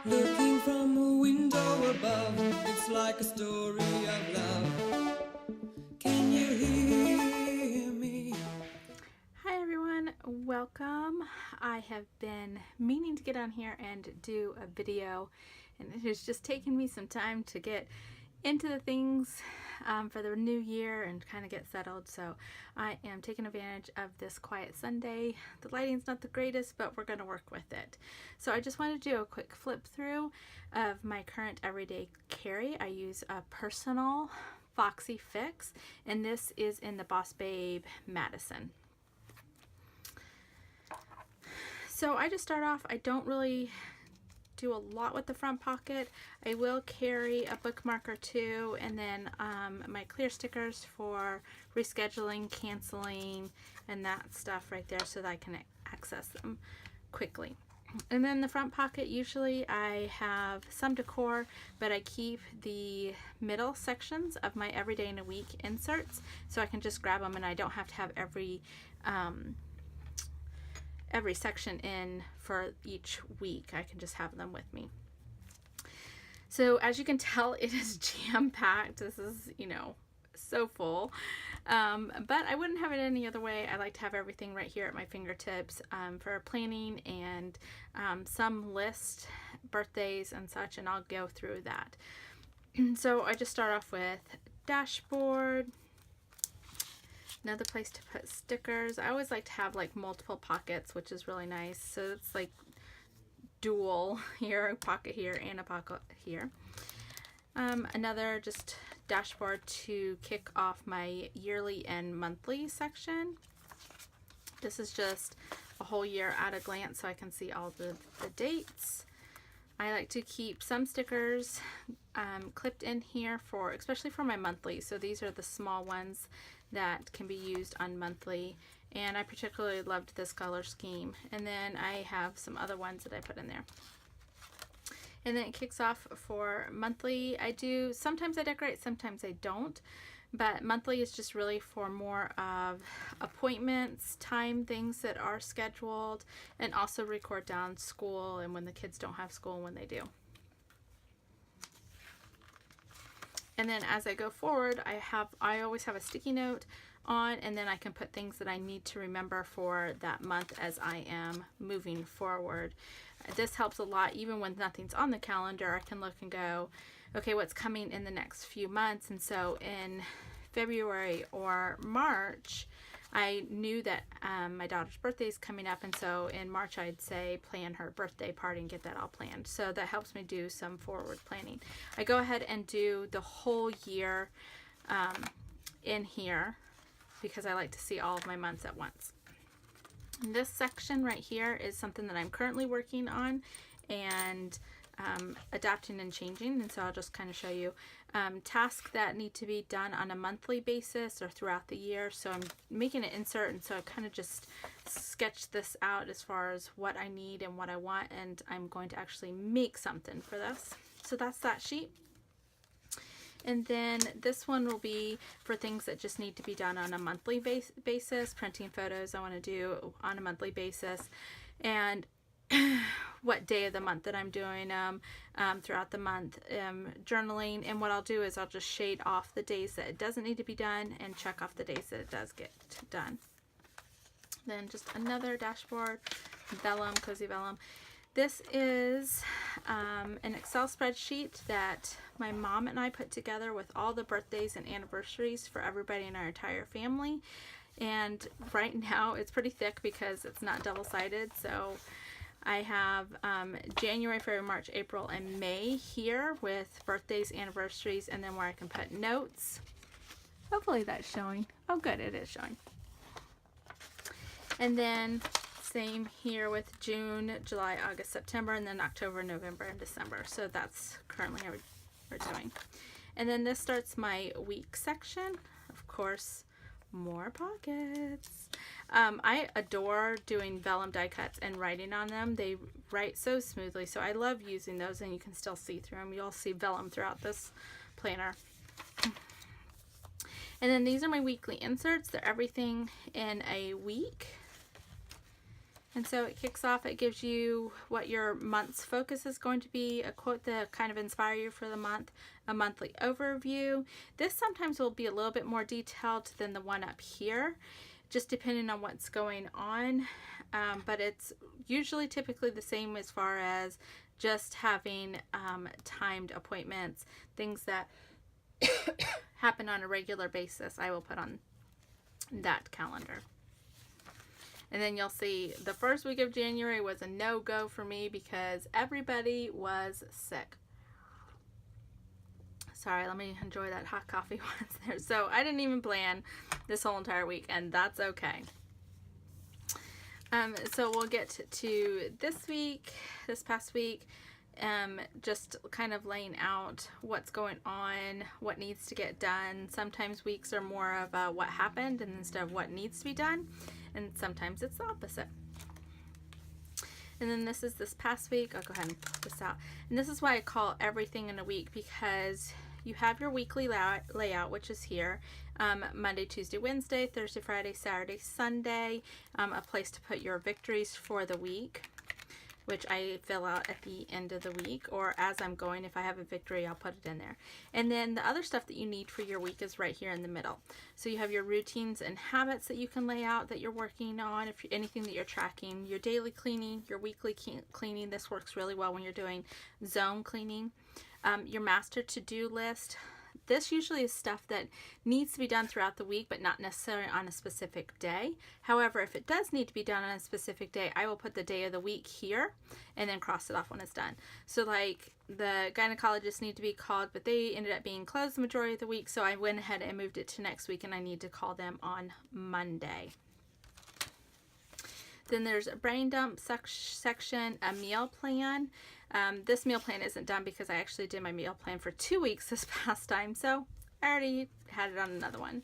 Looking from a window above, it's like a story of love. Can you hear me? Hi everyone, welcome. I have been meaning to get on here and do a video, and it has just taken me some time to get into the things for the new year and kind of get settled. So I am taking advantage of this quiet Sunday. The lighting's not the greatest, but we're going to work with it. So I just wanted to do a quick flip through of my current everyday carry. I use a personal Foxy Fix, and this is in the Boss Babe Madison. So I just start off, I don't really do a lot with the front pocket. I will carry a bookmark or two, and then my clear stickers for rescheduling, canceling, and that stuff right there so that I can access them quickly. And then the front pocket, usually I have some decor, but I keep the middle sections of my everyday in a week inserts so I can just grab them and I don't have to have every section in for each week. I can just have them with me. So as you can tell, it is jam-packed. This is, so full. But I wouldn't have it any other way. I like to have everything right here at my fingertips for planning and some list birthdays and such, and I'll go through that. So I just start off with dashboard. Another place to put stickers. I always like to have like multiple pockets, which is really nice. So it's like dual here, a pocket here and a pocket here. Another just dashboard to kick off my yearly and monthly section. This is just a whole year at a glance so I can see all the dates. I like to keep some stickers clipped in here for, especially for my monthly. So these are the small ones that can be used on monthly, and I particularly loved this color scheme. And then I have some other ones that I put in there. And then it kicks off for monthly. Sometimes I decorate, sometimes I don't, but monthly is just really for more of appointments, things that are scheduled, and also record down school and when the kids don't have school and when they do. And then as I go forward, I always have a sticky note on, and then I can put things that I need to remember for that month as I am moving forward. This helps a lot. Even when nothing's on the calendar, I can look and go, okay, what's coming in the next few months? And so in February or March, I knew that my daughter's birthday is coming up, and so in March I'd say plan her birthday party and get that all planned. So that helps me do some forward planning. I go ahead and do the whole year in here because I like to see all of my months at once. And this section right here is something that I'm currently working on and adapting and changing, and so I'll just kind of show you tasks that need to be done on a monthly basis or throughout the year. So I'm making an insert, and so I kind of just sketched this out as far as what I need and what I want, and I'm going to actually make something for this. So that's that sheet. And then this one will be for things that just need to be done on a monthly basis, printing photos I want to do on a monthly basis, and what day of the month that I'm doing throughout the month, journaling. And what I'll do is I'll just shade off the days that it doesn't need to be done and check off the days that it does get done. Then just another dashboard, vellum, cozy vellum. This is an Excel spreadsheet that my mom and I put together with all the birthdays and anniversaries for everybody in our entire family. And right now it's pretty thick because it's not double-sided, so I have January, February, March, April, and May here with birthdays, anniversaries, and then where I can put notes. Hopefully that's showing. Oh good, it is showing. And then same here with June, July, August, September, and then October, November, and December. So that's currently how we're doing. And then this starts my week section. Of course, more pockets. I adore doing vellum die cuts and writing on them. They write so smoothly, so I love using those, and you can still see through them. You'll see vellum throughout this planner. And then these are my weekly inserts. They're everything in a week. And so it kicks off, it gives you what your month's focus is going to be, a quote that kind of inspire you for the month, a monthly overview. This sometimes will be a little bit more detailed than the one up here, just depending on what's going on. But it's usually typically the same as far as just having timed appointments, things that happen on a regular basis, I will put on that calendar. And then you'll see the first week of January was a no-go for me because everybody was sick. Sorry, let me enjoy that hot coffee once there. So I didn't even plan this whole entire week, and that's okay. So we'll get to this week, this past week, just kind of laying out what's going on, what needs to get done. Sometimes weeks are more of what happened and instead of what needs to be done, and sometimes it's the opposite. And then this is this past week. I'll go ahead and put this out. And this is why I call everything in a week, because you have your weekly layout, which is here. Monday, Tuesday, Wednesday, Thursday, Friday, Saturday, Sunday. A place to put your victories for the week, which I fill out at the end of the week, or as I'm going. If I have a victory, I'll put it in there. And then the other stuff that you need for your week is right here in the middle. So you have your routines and habits that you can lay out that you're working on, if anything that you're tracking, your daily cleaning, your weekly cleaning. This works really well when you're doing zone cleaning. Your master to-do list. This usually is stuff that needs to be done throughout the week, but not necessarily on a specific day. However, if it does need to be done on a specific day, I will put the day of the week here and then cross it off when it's done. So like the gynecologists need to be called, but they ended up being closed the majority of the week. So I went ahead and moved it to next week, and I need to call them on Monday. Then there's a brain dump section, a meal plan. This meal plan isn't done because I actually did my meal plan for 2 weeks this past time, so I already had it on another one.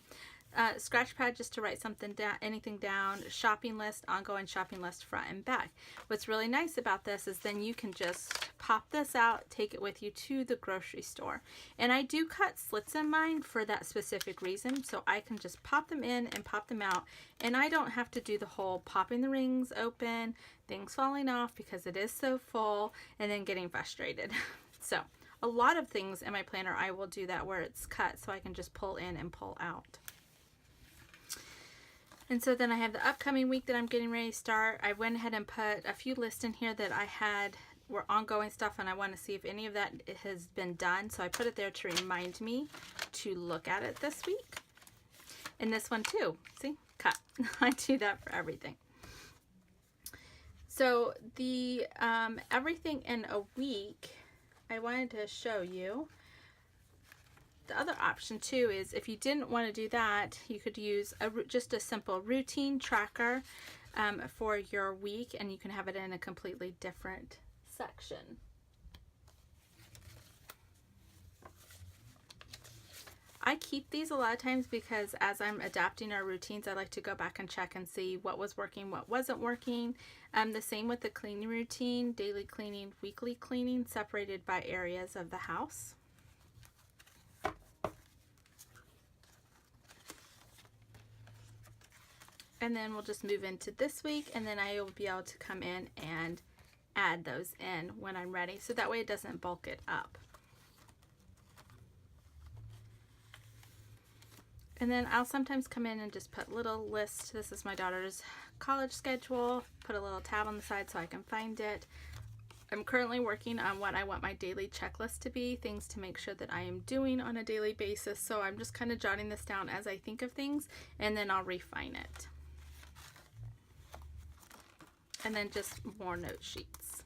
Scratch pad just to write something down, anything down. Shopping list, ongoing shopping list, front and back. What's really nice about this is then you can just pop this out, take it with you to the grocery store. And I do cut slits in mine for that specific reason, so I can just pop them in and pop them out, and I don't have to do the whole popping the rings open, things falling off because it is so full, and then getting frustrated. So a lot of things in my planner I will do that where it's cut, so I can just pull in and pull out. And so then I have the upcoming week that I'm getting ready to start. I went ahead and put a few lists in here that I had were ongoing stuff, and I want to see if any of that has been done. So I put it there to remind me to look at it this week. And this one too. See? Cut. I do that for everything. So the everything in a week, I wanted to show you. The other option too is if you didn't want to do that, you could use just a simple routine tracker for your week, and you can have it in a completely different section. I keep these a lot of times because as I'm adapting our routines, I like to go back and check and see what was working, what wasn't working. The same with the cleaning routine, daily cleaning, weekly cleaning, separated by areas of the house. And then we'll just move into this week, and then I will be able to come in and add those in when I'm ready, so that way it doesn't bulk it up. And then I'll sometimes come in and just put little lists. This is my daughter's college schedule. Put a little tab on the side so I can find it. I'm currently working on what I want my daily checklist to be, things to make sure that I am doing on a daily basis. So I'm just kind of jotting this down as I think of things, and then I'll refine it. And then just more note sheets.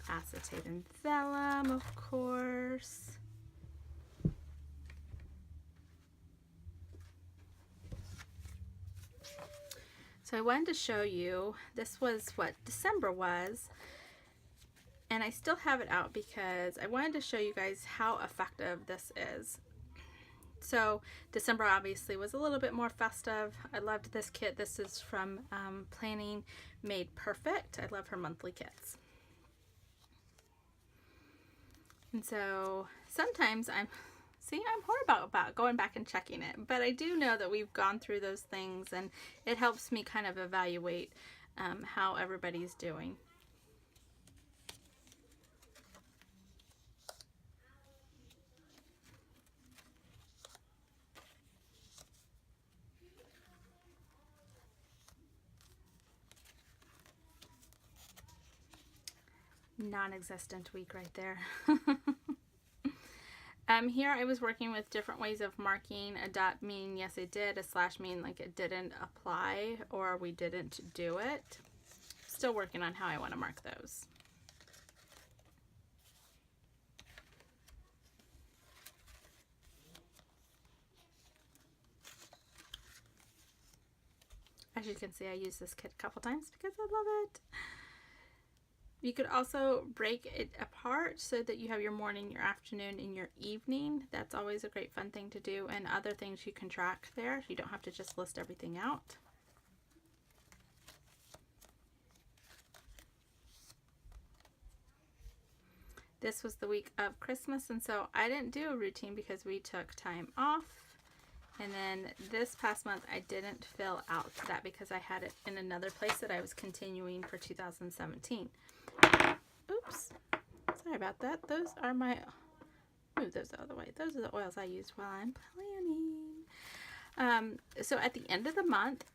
Acetate and vellum, of course. So I wanted to show you, this was what December was, and I still have it out because I wanted to show you guys how effective this is. So December obviously was a little bit more festive. I loved this kit. This is from Planning Made Perfect. I love her monthly kits. And so sometimes See, I'm horrible about going back and checking it, but I do know that we've gone through those things, and it helps me kind of evaluate how everybody's doing. Non-existent week right there. Here I was working with different ways of marking. A dot mean yes it did, a slash mean like it didn't apply or we didn't do it. Still working on how I want to mark those. As you can see, I use this kit a couple times because I love it. You could also break it apart so that you have your morning, your afternoon, and your evening. That's always a great fun thing to do, and other things you can track there. You don't have to just list everything out. This was the week of Christmas, and so I didn't do a routine because we took time off. And then this past month, I didn't fill out that because I had it in another place that I was continuing for 2017. Oops, sorry about that. Those are my, move those out of the way. Those are the oils I use while I'm planning. So at the end of the month,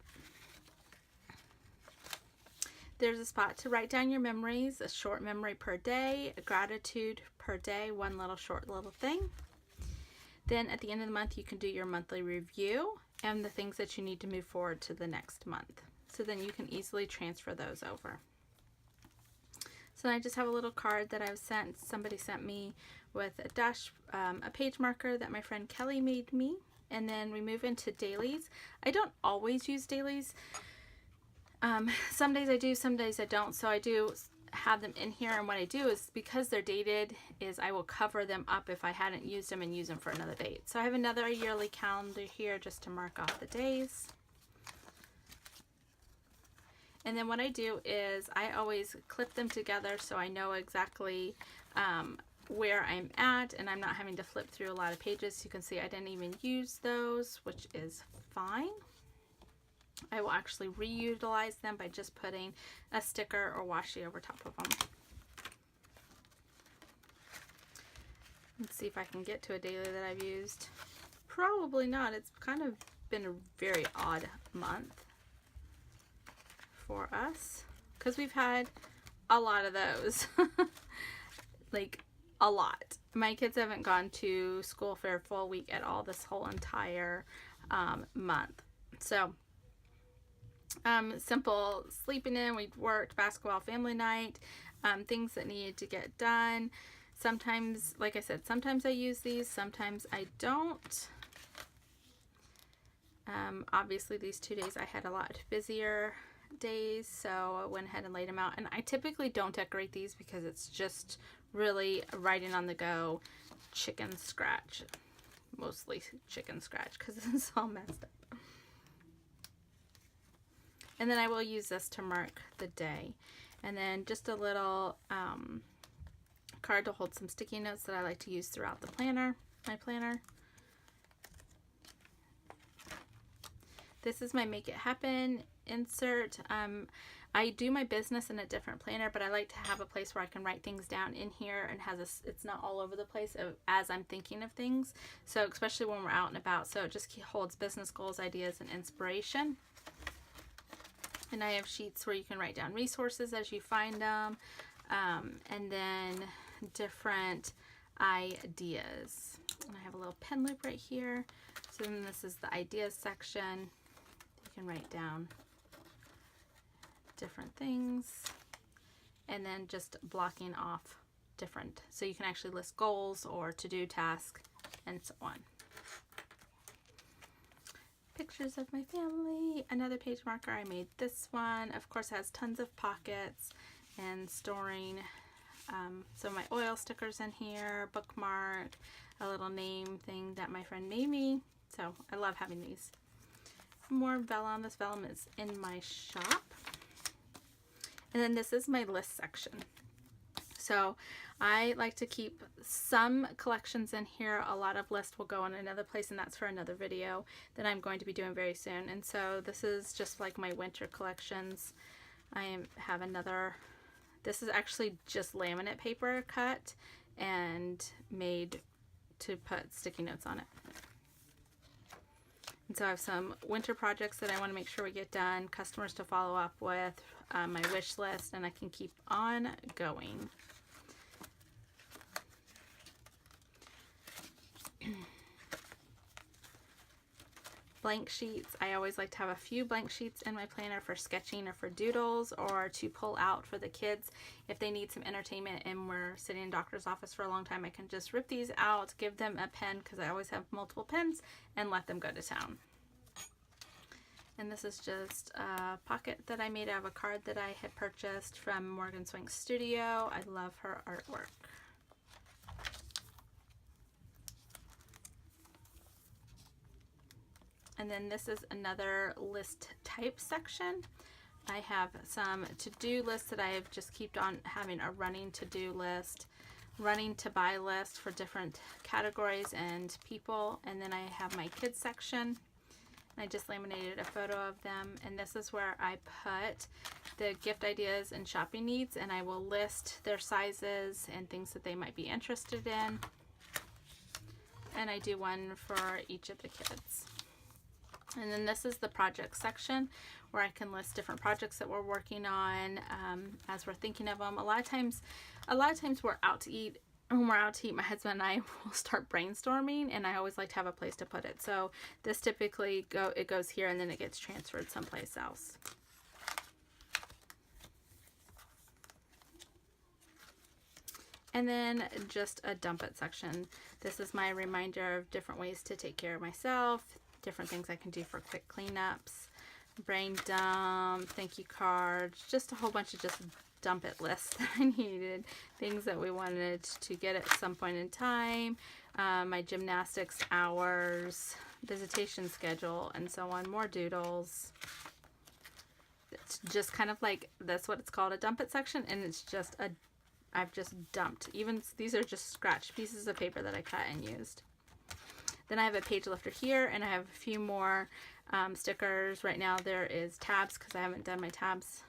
there's a spot to write down your memories, a short memory per day, a gratitude per day, one short little thing. Then at the end of the month, you can do your monthly review and the things that you need to move forward to the next month. So then you can easily transfer those over. So I just have a little card that I've sent. Somebody sent me with a page marker that my friend Kelly made me. And then we move into dailies. I don't always use dailies. Some days I do, some days I don't. So I do have them in here, and what I do is, because they're dated, is I will cover them up if I hadn't used them and use them for another date. So I have another yearly calendar here just to mark off the days. And then what I do is I always clip them together so I know exactly where I'm at, and I'm not having to flip through a lot of pages. You can see I didn't even use those, which is fine. I will actually reutilize them by just putting a sticker or washi over top of them. Let's see if I can get to a daily that I've used. Probably not. It's kind of been a very odd month for us because we've had a lot of those. Like a lot. My kids haven't gone to school for a full week at all this whole entire month. So simple sleeping in, we worked, basketball, family night, things that needed to get done. Sometimes, like I said, sometimes I use these, sometimes I don't. Obviously these 2 days I had a lot busier days, so I went ahead and laid them out. And I typically don't decorate these because it's just really writing on the go, chicken scratch, mostly chicken scratch because it's all messed up. And then I will use this to mark the day. And then just a little card to hold some sticky notes that I like to use throughout the planner, my planner. This is my Make It Happen insert. I do my business in a different planner, but I like to have a place where I can write things down in here and it's not all over the place as I'm thinking of things. So especially when we're out and about. So it just holds business goals, ideas, and inspiration. And I have sheets where you can write down resources as you find them, and then different ideas. And I have a little pen loop right here. So then this is the ideas section. You can write down different things, and then just blocking off different. So you can actually list goals or to-do tasks and so on. Pictures of my family, another page marker. I made this one. Of course, has tons of pockets and storing some of my oil stickers in here, bookmark, a little name thing that my friend made me. So I love having these. More vellum. This vellum is in my shop. And then this is my list section. So I like to keep some collections in here. A lot of lists will go in another place, and that's for another video that I'm going to be doing very soon. And so this is just like my winter collections. Have another, this is actually just laminate paper cut and made to put sticky notes on it. And so I have some winter projects that I want to make sure we get done, customers to follow up with, my wish list, and I can keep on going. Blank sheets. I always like to have a few blank sheets in my planner for sketching or for doodles, or to pull out for the kids if they need some entertainment and we're sitting in doctor's office for a long time. I can just rip these out, give them a pen, because I always have multiple pens, and let them go to town. And this is just a pocket that I made out of a card that I had purchased from Morgan Swank's studio. I love her artwork. And then this is another list type section. I have some to-do lists that I have just kept on having a running to-do list, running to buy list for different categories and people. And then I have my kids section. I just laminated a photo of them, and this is where I put the gift ideas and shopping needs, and I will list their sizes and things that they might be interested in. And I do one for each of the kids. And then this is the project section where I can list different projects that we're working on as we're thinking of them. A lot of times we're out to eat. When we're out to eat, my husband and I will start brainstorming, and I always like to have a place to put it. So this typically goes here, and then it gets transferred someplace else. And then just a dump it section. This is my reminder of different ways to take care of myself, different things I can do for quick cleanups, brain dump, thank you cards, just a whole bunch of just dump it lists that I needed, things that we wanted to get at some point in time, my gymnastics hours, visitation schedule, and so on, more doodles. It's just kind of like, that's what it's called, a dump it section, and it's just I've just dumped. Even these are just scratched pieces of paper that I cut and used. Then I have a page lifter here, and I have a few more stickers. Right now there is tabs because I haven't done my tabs.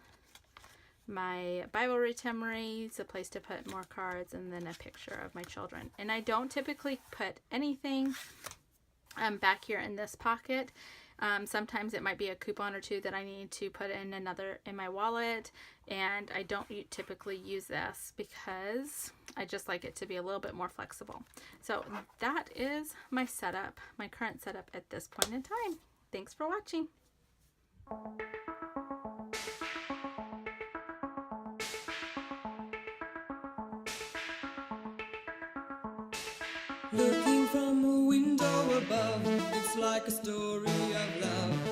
My Bible memories, a place to put more cards, and then a picture of my children. And I don't typically put anything back here in this pocket. Sometimes it might be a coupon or two that I need to put in my wallet, and I don't typically use this because I just like it to be a little bit more flexible. So that is my setup, my current setup at this point in time. Thanks for watching. Looking from a window above, it's like a story of love.